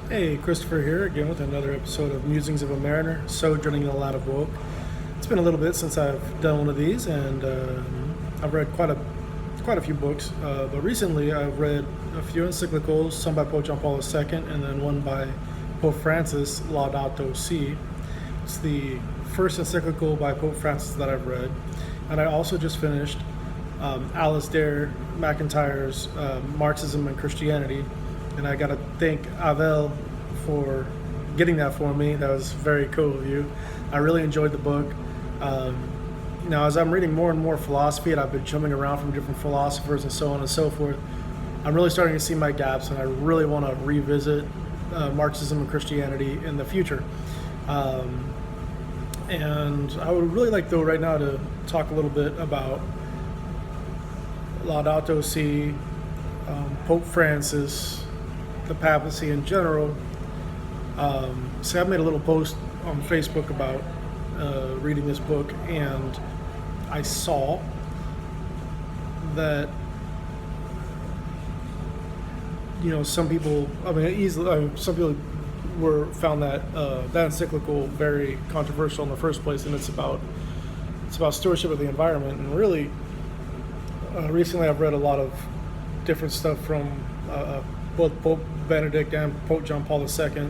Hey, Christopher here again with another episode of Musings of a Mariner, Sojourning in the Land of Woke. It's been a little bit since I've done one of these, and I've read quite a few books. But recently, I've read a few encyclicals, some by Pope John Paul II, and then one by Pope Francis, Laudato Si. It's the first encyclical by Pope Francis that I've read, and I also just finished Alasdair MacIntyre's Marxism and Christianity, and I gotta thank Avel for getting that for me. That was very cool of you. I really enjoyed the book. Um, Now, as I'm reading more and more philosophy, and I've been jumping around from different philosophers and so on and so forth, I'm really starting to see my gaps, and I really want to revisit Marxism and Christianity in the future. Um, and I would really like, though, right now to talk a little bit about Laudato Si, Pope Francis, the papacy in general. So I made a little post on Facebook about reading this book, and I saw that some people, some people found that that encyclical very controversial in the first place, and it's about stewardship of the environment. And really, recently I've read a lot of different stuff from both Pope Benedict and Pope John Paul II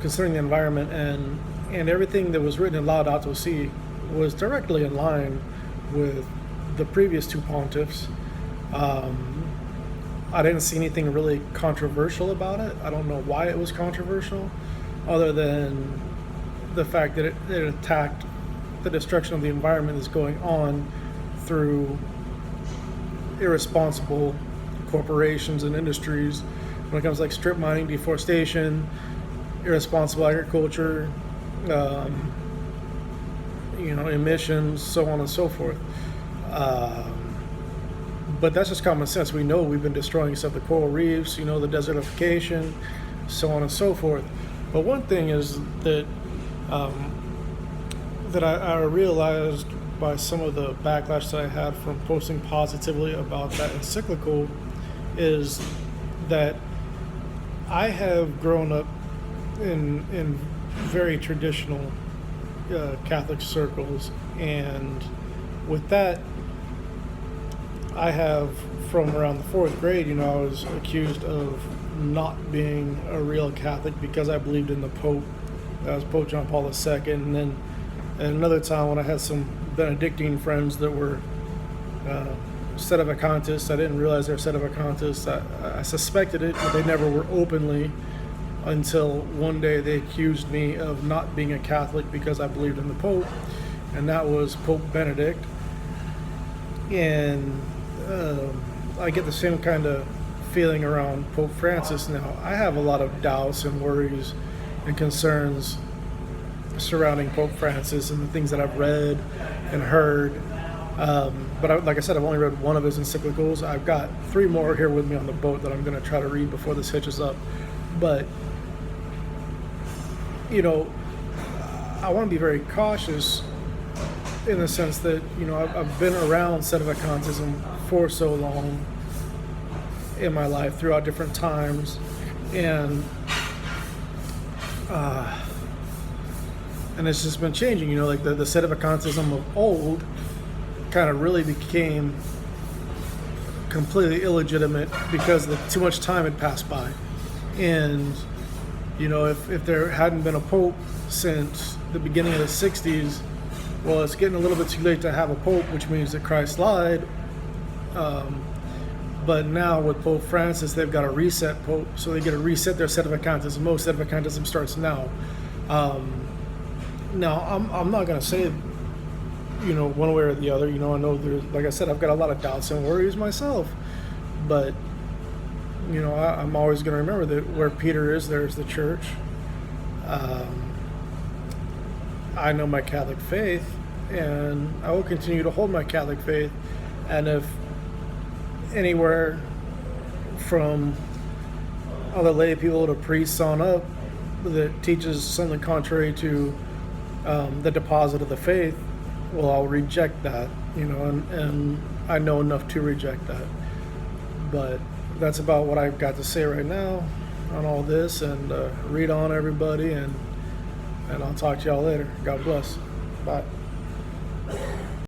concerning the environment, and everything that was written in Laudato Si was directly in line with the previous two pontiffs. I didn't see anything really controversial about it. I don't know why it was controversial, other than the fact that it attacked the destruction of the environment that's going on through irresponsible corporations and industries when it comes to like strip mining, deforestation, irresponsible agriculture, emissions, so on and so forth. But that's just common sense. We know we've been destroying stuff, the coral reefs, the desertification, so on and so forth. But one thing is that I realized by some of the backlash that I had from posting positively about that encyclical is that I have grown up in very traditional Catholic circles, and with that, I have, from around the fourth grade, I was accused of not being a real Catholic because I believed in the Pope. That was Pope John Paul II. And then at another time when I had some Benedictine friends that were sedevacantists, I didn't realize they were sedevacantists. I suspected it, but they never were openly, until one day they accused me of not being a Catholic because I believed in the Pope, and that was Pope Benedict. And I get the same kind of feeling around Pope Francis now. I have a lot of doubts and worries and concerns surrounding Pope Francis and the things that I've read and heard. But like I said, I've only read one of his encyclicals. I've got 3 more here with me on the boat that I'm going to try to read before this hitches up. But, I want to be very cautious in the sense that, I've been around sedevacantism for so long in my life throughout different times, and it's just been changing, like the sedevacantism of old kind of really became completely illegitimate because too much time had passed by. And, if there hadn't been a pope since the beginning of the 60s, well, it's getting a little bit too late to have a pope, which means that Christ lied. But now with Pope Francis, they've got a reset pope, so they get to reset their sedevacantism. Most sedevacantism starts now. Now, I'm not going to say, one way or the other. I know there's, like I said, I've got a lot of doubts and worries myself. But, I'm always going to remember that where Peter is, there's the church. I know my Catholic faith, and I will continue to hold my Catholic faith. And if anywhere from other lay people to priests on up that teaches something contrary to the deposit of the faith, well, I'll reject that, and I know enough to reject that. But that's about what I've got to say right now. on all this, and read on, everybody, and I'll talk to y'all later. God bless. Bye.